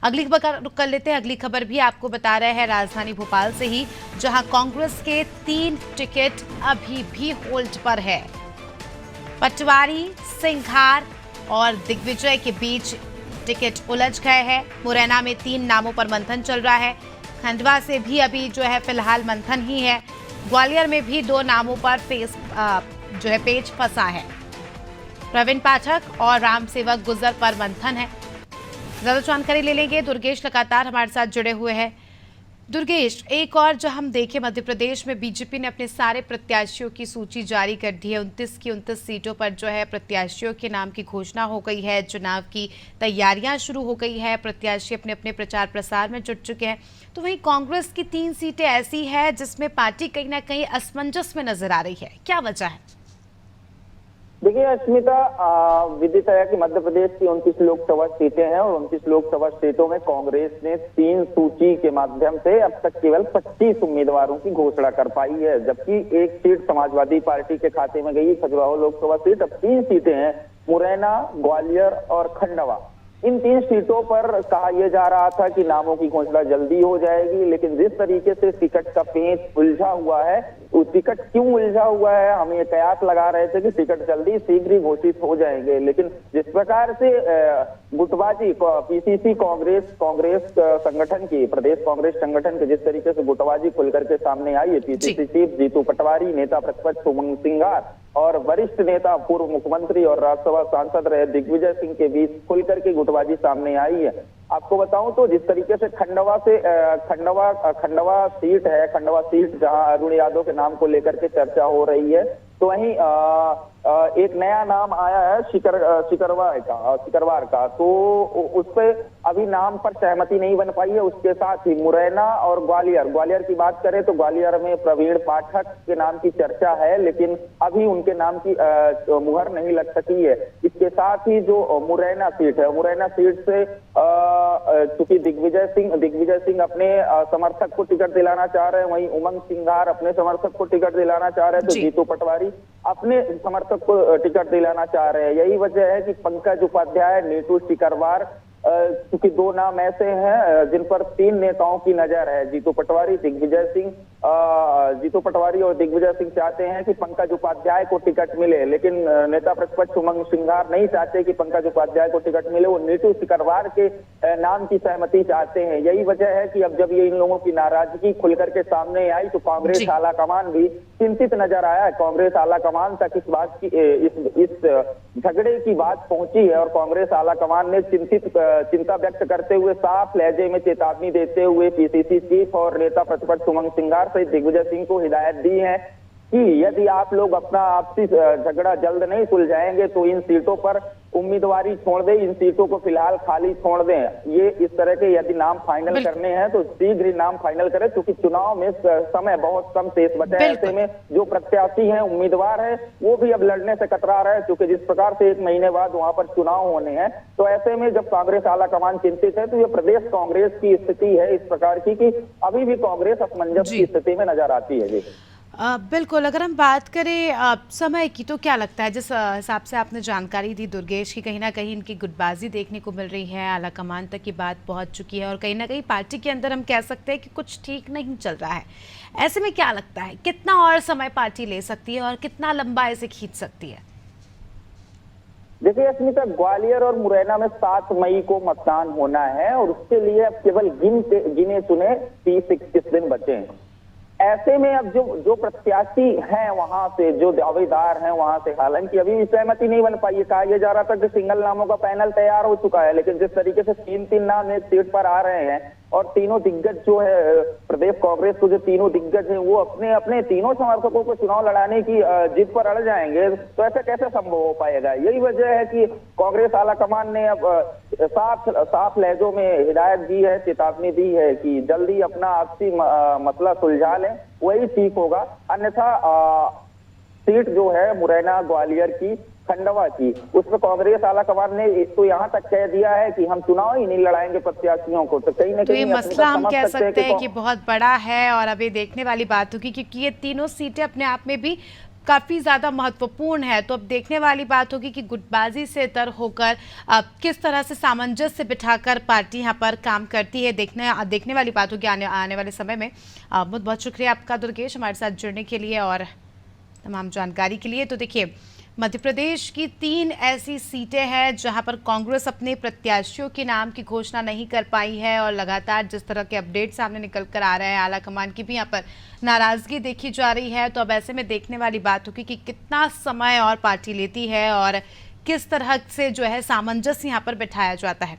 अगली खबर का रुख कर लेते हैं। अगली खबर भी आपको बता रहे हैं राजधानी भोपाल से ही, जहां कांग्रेस के 3 टिकट अभी भी होल्ड पर है। पटवारी, सिंघार और दिग्विजय के बीच टिकट उलझ गए हैं। मुरैना में 3 नामों पर मंथन चल रहा है। खंडवा से भी अभी जो है फिलहाल मंथन ही है। ग्वालियर में भी 2 नामों पर पेच फंसा है। प्रवीण पाठक और रामसेवक गुजर पर मंथन है। ज्यादा जानकारी ले लेंगे। दुर्गेश लगातार हमारे साथ जुड़े हुए हैं। दुर्गेश, एक और जो हम देखें, मध्य प्रदेश में बीजेपी ने अपने सारे प्रत्याशियों की सूची जारी कर दी है। 29 की 29 सीटों पर जो है प्रत्याशियों के नाम की घोषणा हो गई है। चुनाव की तैयारियां शुरू हो गई है। प्रत्याशी अपने अपने प्रचार प्रसार में जुट चुके हैं। तो वहीं कांग्रेस की 3 सीटें ऐसी है जिसमें पार्टी कहीं ना कहीं असमंजस में नजर आ रही है। क्या वजह है? देखिए अस्मिता, विदित है कि मध्य प्रदेश की 29 लोकसभा सीटें हैं और 29 लोकसभा सीटों में कांग्रेस ने 3 सूची के माध्यम से अब तक केवल 25 उम्मीदवारों की घोषणा कर पाई है, जबकि एक सीट समाजवादी पार्टी के खाते में गई, खजुराहो लोकसभा सीट। अब 3 सीटें हैं, मुरैना, ग्वालियर और खंडवा। इन 3 सीटों पर कहा यह जा रहा था कि नामों की घोषणा जल्दी हो जाएगी, लेकिन जिस तरीके से टिकट का पेच उलझा हुआ है, वो टिकट क्यों उलझा हुआ है, हम ये कयास लगा रहे थे कि टिकट जल्दी शीघ्र ही घोषित हो जाएंगे, लेकिन जिस प्रकार से गुटबाजी पीसीसी कांग्रेस संगठन की, प्रदेश कांग्रेस संगठन के जिस तरीके से गुटबाजी खुल करके सामने आई है, पीसीसी चीफ जीतू पटवारी, नेता प्रतिपक्ष उमंग सिंघार और वरिष्ठ नेता पूर्व मुख्यमंत्री और राज्यसभा सांसद रहे दिग्विजय सिंह के बीच खुल करके गुटबाजी सामने आई है। आपको बताऊं तो जिस तरीके से खंडवा सीट है, खंडवा सीट जहां अरुण यादव के नाम को लेकर के चर्चा हो रही है, तो वहीं एक नया नाम आया है शिकरवार का, तो उस पे अभी नाम पर सहमति नहीं बन पाई है। उसके साथ ही मुरैना और ग्वालियर की बात करें तो ग्वालियर में प्रवीण पाठक के नाम की चर्चा है, लेकिन अभी उनके नाम की मुहर नहीं लग सकी है। इसके साथ ही जो मुरैना सीट है, मुरैना सीट से चूंकि दिग्विजय सिंह अपने समर्थक को टिकट दिलाना चाह रहे हैं, वहीं उमंग सिंघार अपने समर्थक को टिकट दिलाना चाह रहे हैं, तो जीतू पटवारी अपने समर्थक को टिकट दिलाना चाह रहे हैं। यही वजह है कि पंकज उपाध्याय, नीतू शिकरवार, क्योंकि 2 नाम ऐसे हैं जिन पर 3 नेताओं की नजर है, जीतू पटवारी और दिग्विजय सिंह चाहते हैं कि पंकज उपाध्याय को टिकट मिले, लेकिन नेता प्रतिपक्ष उमंग सिंघार नहीं चाहते कि पंकज उपाध्याय को टिकट मिले, वो नीतू शिकरवार के नाम की सहमति चाहते हैं। यही वजह है कि अब जब ये इन लोगों की नाराजगी खुल करके सामने आई तो कांग्रेस आलाकमान भी चिंतित नजर आया। कांग्रेस आलाकमान तक इस बात की इस झगड़े की बात पहुंची है और कांग्रेस आलाकमान ने चिंता व्यक्त करते हुए साफ लहजे में चेतावनी देते हुए पीसीसी चीफ और नेता प्रतिपक्ष उमंग सिंघार सहित दिग्विजय सिंह को हिदायत दी है कि यदि आप लोग अपना आपसी झगड़ा जल्द नहीं सुलझाएंगे तो इन सीटों पर उम्मीदवारी छोड़ दें, इन सीटों को फिलहाल खाली छोड़ दें। ये इस तरह के यदि नाम फाइनल करने हैं तो शीघ्र ही नाम फाइनल करें, क्योंकि चुनाव में समय बहुत कम शेष बचा है। ऐसे में जो प्रत्याशी हैं, उम्मीदवार है, वो भी अब लड़ने से कतरा रहे हैं, क्योंकि जिस प्रकार से 1 महीने बाद वहां पर चुनाव होने हैं। तो ऐसे में जब कांग्रेस आलाकमान चिंतित है तो ये प्रदेश कांग्रेस की स्थिति है इस प्रकार की कि अभी भी कांग्रेस असमंजस की स्थिति में नजर आती है। जी बिल्कुल। अगर हम बात करें समय की, तो क्या लगता है, जिस हिसाब से आपने जानकारी दी दुर्गेश की, कहीं ना कहीं इनकी गुटबाजी देखने को मिल रही है, आलाकमान तक की बात पहुंच चुकी है और कहीं ना कहीं पार्टी के अंदर हम कह सकते हैं कि कुछ ठीक नहीं चल रहा है। ऐसे में क्या लगता है, कितना और समय पार्टी ले सकती है और कितना लंबा इसे खींच सकती है? देखिए अस्मिता, ग्वालियर और मुरैना में 7 मई को मतदान होना है और उसके लिए अब केवल गिने चुने 30-31 दिन बचे हैं। ऐसे में अब जो प्रत्याशी हैं वहां से, जो दावेदार हैं वहां से, हालांकि अभी सहमति नहीं बन पाई है। कहा यह जा रहा था कि सिंगल नामों का पैनल तैयार हो चुका है, लेकिन जिस तरीके से 3 नाम एक सीट पर आ रहे हैं और तीनों दिग्गज जो है प्रदेश कांग्रेस को, जो तीनों दिग्गज हैं, वो अपने अपने तीनों समर्थकों को चुनाव लड़ाने की जिद पर अड़ जाएंगे, तो ऐसा कैसे संभव हो पाएगा। यही वजह है कि कांग्रेस आलाकमान ने अब साफ लहजों में हिदायत दी है, चेतावनी दी है कि जल्दी अपना आपसी मसला सुलझा लें, वही ठीक होगा। अन्यथा सीट जो है मुरैना, ग्वालियर की, खंडवा की, उसमें कांग्रेस आलाकमान ने तो यहाँ तक कह दिया है कि हम चुनाव ही नहीं लड़ाएंगे प्रत्याशियों को। तो कहीं ना कहीं ये मसला हम कह सकते हैं कि बहुत बड़ा है और अभी देखने वाली बात होगी, क्योंकि ये तीनों सीटें अपने आप में भी काफ़ी ज़्यादा महत्वपूर्ण है। तो अब देखने वाली बात होगी कि गुटबाजी से तर होकर किस तरह से सामंजस्य बिठाकर पार्टी यहाँ पर काम करती है, देखने वाली बात होगी आने वाले समय में। बहुत बहुत शुक्रिया आपका दुर्गेश, हमारे साथ जुड़ने के लिए और तमाम जानकारी के लिए। तो देखिए, मध्य प्रदेश की 3 ऐसी सीटें हैं जहां पर कांग्रेस अपने प्रत्याशियों के नाम की घोषणा नहीं कर पाई है और लगातार जिस तरह के अपडेट सामने निकल कर आ रहे हैं, आला कमान की भी यहां पर नाराजगी देखी जा रही है। तो अब ऐसे में देखने वाली बात होगी कि कितना समय और पार्टी लेती है और किस तरह से जो है सामंजस्य यहां पर बिठाया जाता है।